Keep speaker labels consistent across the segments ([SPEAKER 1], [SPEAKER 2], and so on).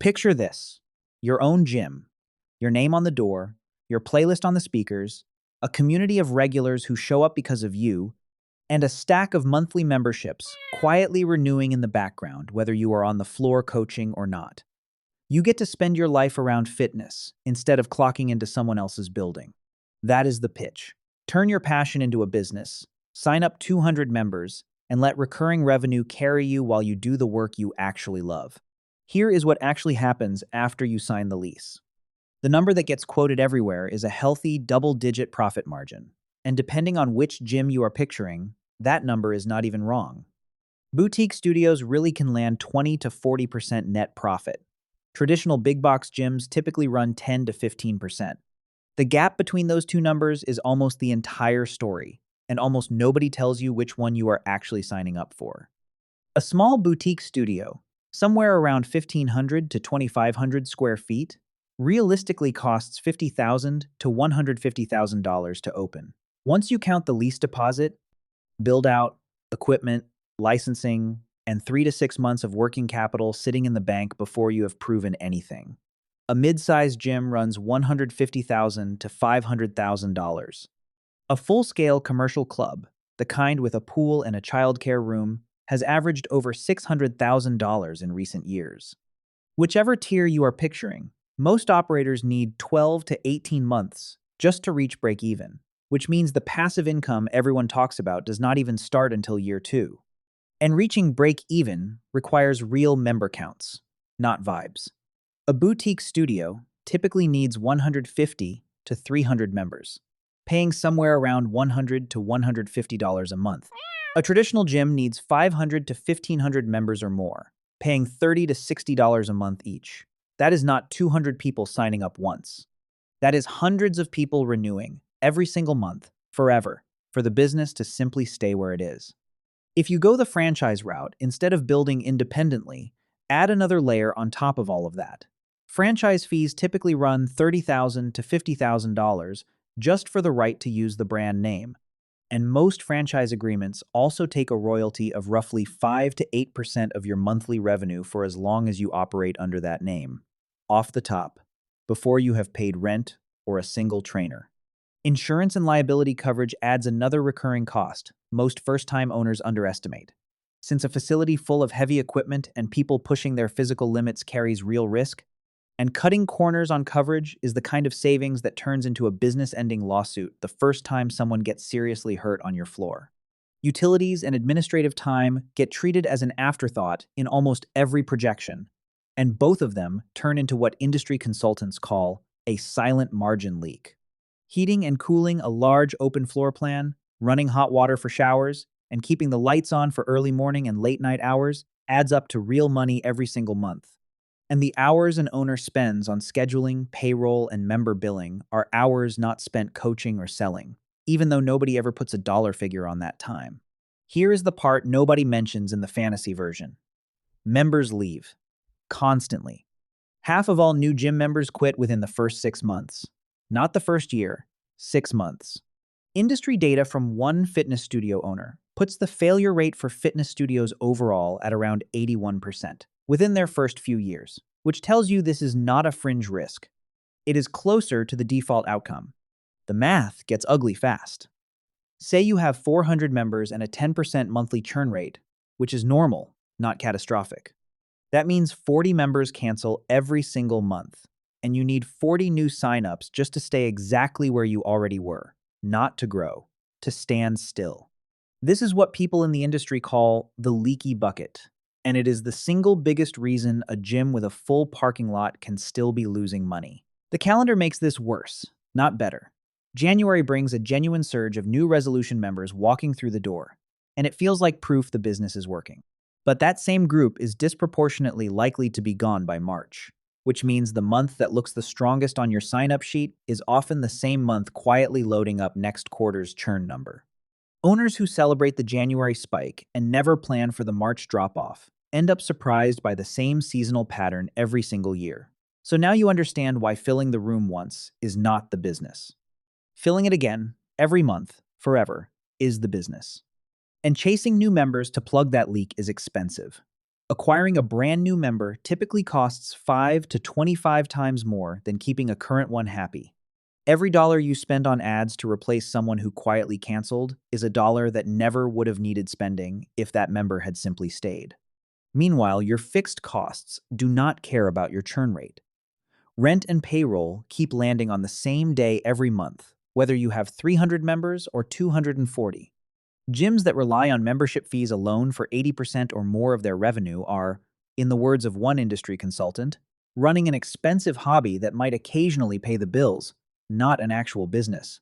[SPEAKER 1] Picture this: your own gym, your name on the door, your playlist on the speakers, a community of regulars who show up because of you, and a stack of monthly memberships quietly renewing in the background, whether you are on the floor coaching or not. You get to spend your life around fitness instead of clocking into someone else's building. That is the pitch. Turn your passion into a business, sign up 200 members, and let recurring revenue carry you while you do the work you actually love. Here is what actually happens after you sign the lease. The number that gets quoted everywhere is a healthy double-digit profit margin. And depending on which gym you are picturing, that number is not even wrong. Boutique studios really can land 20 to 40% net profit. Traditional big box gyms typically run 10 to 15%. The gap between those two numbers is almost the entire story, and almost nobody tells you which one you are actually signing up for. A small boutique studio, somewhere around 1,500 to 2,500 square feet, realistically costs $50,000 to $150,000 to open. Once you count the lease deposit, build out, equipment, licensing, and 3 to 6 months of working capital sitting in the bank before you have proven anything. A mid-sized gym runs $150,000 to $500,000. A full-scale commercial club, the kind with a pool and a childcare room, has averaged over $600,000 in recent years. Whichever tier you are picturing, most operators need 12 to 18 months just to reach break-even, which means the passive income everyone talks about does not even start until year 2. And reaching break-even requires real member counts, not vibes. A boutique studio typically needs 150 to 300 members, paying somewhere around $100 to $150 a month. A traditional gym needs 500 to 1,500 members or more, paying $30 to $60 a month each. That is not 200 people signing up once. That is hundreds of people renewing every single month, forever, for the business to simply stay where it is. If you go the franchise route, instead of building independently, add another layer on top of all of that. Franchise fees typically run $30,000 to $50,000 just for the right to use the brand name. And most franchise agreements also take a royalty of roughly 5 to 8% of your monthly revenue for as long as you operate under that name, off the top, before you have paid rent or a single trainer. Insurance and liability coverage adds another recurring cost most first-time owners underestimate. Since a facility full of heavy equipment and people pushing their physical limits carries real risk, and cutting corners on coverage is the kind of savings that turns into a business-ending lawsuit the first time someone gets seriously hurt on your floor. Utilities and administrative time get treated as an afterthought in almost every projection, and both of them turn into what industry consultants call a silent margin leak. Heating and cooling a large open floor plan, running hot water for showers, and keeping the lights on for early morning and late night hours adds up to real money every single month. And the hours an owner spends on scheduling, payroll, and member billing are hours not spent coaching or selling, even though nobody ever puts a dollar figure on that time. Here is the part nobody mentions in the fantasy version. Members leave. Constantly. Half of all new gym members quit within the first 6 months. Not the first year, 6 months. Industry data from one fitness studio owner puts the failure rate for fitness studios overall at around 81% within their first few years, which tells you this is not a fringe risk. It is closer to the default outcome. The math gets ugly fast. Say you have 400 members and a 10% monthly churn rate, which is normal, not catastrophic. That means 40 members cancel every single month, and you need 40 new signups just to stay exactly where you already were, not to grow, to stand still. This is what people in the industry call the leaky bucket, and it is the single biggest reason a gym with a full parking lot can still be losing money. The calendar makes this worse, not better. January brings a genuine surge of new resolution members walking through the door, and it feels like proof the business is working. But that same group is disproportionately likely to be gone by March, which means the month that looks the strongest on your sign-up sheet is often the same month quietly loading up next quarter's churn number. Owners who celebrate the January spike and never plan for the March drop-off end up surprised by the same seasonal pattern every single year. So now you understand why filling the room once is not the business. Filling it again, every month, forever, is the business. And chasing new members to plug that leak is expensive. Acquiring a brand new member typically costs 5 to 25 times more than keeping a current one happy. Every dollar you spend on ads to replace someone who quietly canceled is a dollar that never would have needed spending if that member had simply stayed. Meanwhile, your fixed costs do not care about your churn rate. Rent and payroll keep landing on the same day every month, whether you have 300 members or 240. Gyms that rely on membership fees alone for 80% or more of their revenue are, in the words of one industry consultant, running an expensive hobby that might occasionally pay the bills, not an actual business.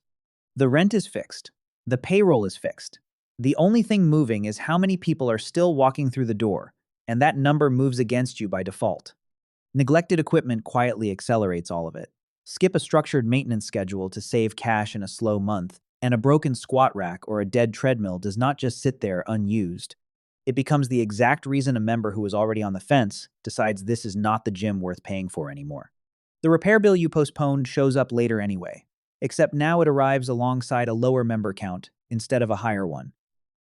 [SPEAKER 1] The rent is fixed. The payroll is fixed. The only thing moving is how many people are still walking through the door, and that number moves against you by default. Neglected equipment quietly accelerates all of it. Skip a structured maintenance schedule to save cash in a slow month, and a broken squat rack or a dead treadmill does not just sit there unused. It becomes the exact reason a member who is already on the fence decides this is not the gym worth paying for anymore. The repair bill you postponed shows up later anyway, except now it arrives alongside a lower member count instead of a higher one.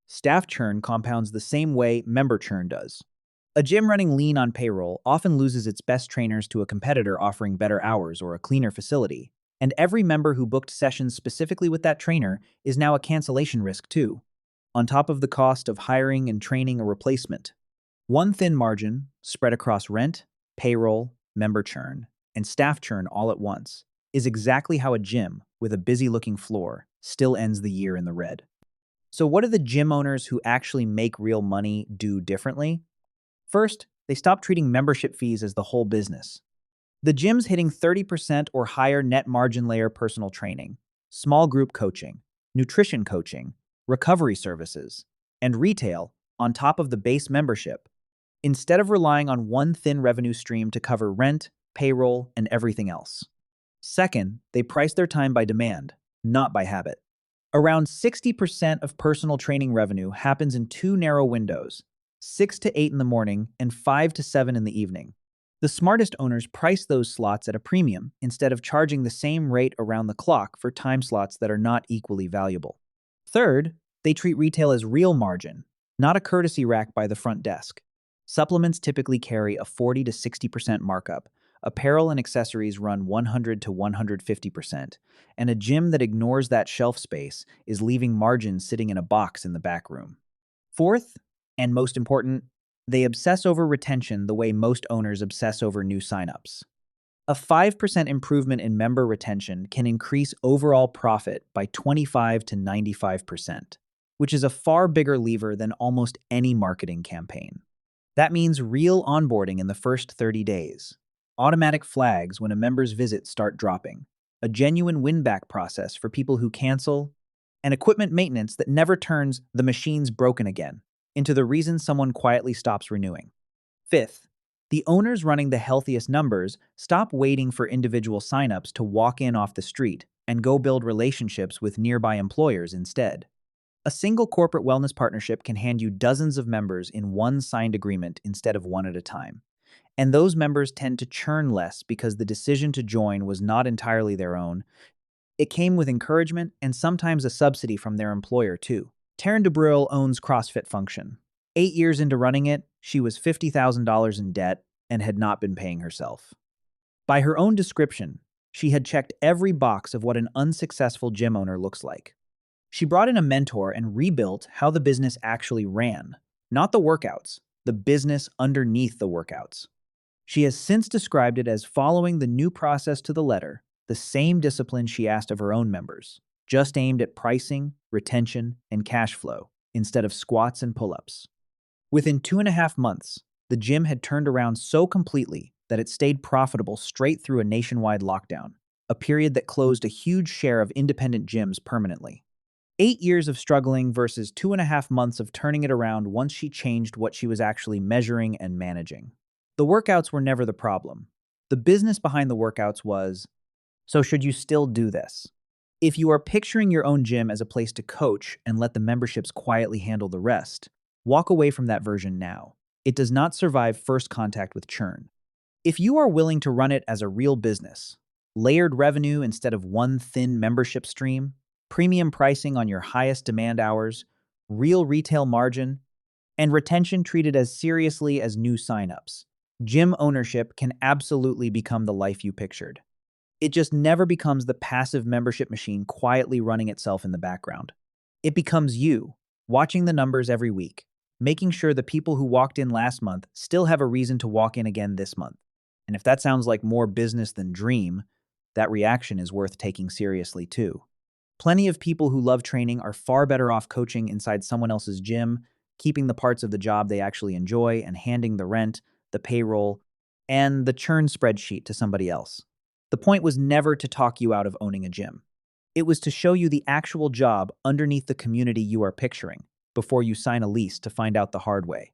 [SPEAKER 1] Staff churn compounds the same way member churn does. A gym running lean on payroll often loses its best trainers to a competitor offering better hours or a cleaner facility, and every member who booked sessions specifically with that trainer is now a cancellation risk too, on top of the cost of hiring and training a replacement. One thin margin, spread across rent, payroll, member churn, and staff churn all at once, is exactly how a gym, with a busy-looking floor, still ends the year in the red. So what do the gym owners who actually make real money do differently? First, they stop treating membership fees as the whole business. The gyms hitting 30% or higher net margin layer personal training, small group coaching, nutrition coaching, recovery services, and retail on top of the base membership, instead of relying on one thin revenue stream to cover rent, payroll, and everything else. Second, they price their time by demand, not by habit. Around 60% of personal training revenue happens in two narrow windows, 6 to 8 in the morning and 5 to 7 in the evening. The smartest owners price those slots at a premium instead of charging the same rate around the clock for time slots that are not equally valuable. Third, they treat retail as real margin, not a courtesy rack by the front desk. Supplements typically carry a 40 to 60% markup, apparel and accessories run 100 to 150%, and a gym that ignores that shelf space is leaving margin sitting in a box in the back room. Fourth, and most important, they obsess over retention the way most owners obsess over new signups. A 5% improvement in member retention can increase overall profit by 25 to 95%, which is a far bigger lever than almost any marketing campaign. That means real onboarding in the first 30 days, automatic flags when a member's visits start dropping, a genuine win-back process for people who cancel, and equipment maintenance that never turns "the machine's broken again" into the reason someone quietly stops renewing. Fifth, the owners running the healthiest numbers stop waiting for individual signups to walk in off the street and go build relationships with nearby employers instead. A single corporate wellness partnership can hand you dozens of members in one signed agreement instead of one at a time. And those members tend to churn less because the decision to join was not entirely their own. It came with encouragement and sometimes a subsidy from their employer too. Taryn DeBruyl owns CrossFit Function. 8 years into running it, she was $50,000 in debt and had not been paying herself. By her own description, she had checked every box of what an unsuccessful gym owner looks like. She brought in a mentor and rebuilt how the business actually ran, not the workouts, the business underneath the workouts. She has since described it as following the new process to the letter, the same discipline she asked of her own members, just aimed at pricing, retention, and cash flow, instead of squats and pull-ups. Within 2.5 months, the gym had turned around so completely that it stayed profitable straight through a nationwide lockdown, a period that closed a huge share of independent gyms permanently. 8 years of struggling versus 2.5 months of turning it around once she changed what she was actually measuring and managing. The workouts were never the problem. The business behind the workouts was, so should you still do this? If you are picturing your own gym as a place to coach and let the memberships quietly handle the rest, walk away from that version now. It does not survive first contact with churn. If you are willing to run it as a real business, layered revenue instead of one thin membership stream, premium pricing on your highest demand hours, real retail margin, and retention treated as seriously as new signups. Gym ownership can absolutely become the life you pictured. It just never becomes the passive membership machine quietly running itself in the background. It becomes you, watching the numbers every week, making sure the people who walked in last month still have a reason to walk in again this month. And if that sounds like more business than dream, that reaction is worth taking seriously too. Plenty of people who love training are far better off coaching inside someone else's gym, keeping the parts of the job they actually enjoy, and handing the rent, the payroll, and the churn spreadsheet to somebody else. The point was never to talk you out of owning a gym. It was to show you the actual job underneath the community you are picturing before you sign a lease to find out the hard way.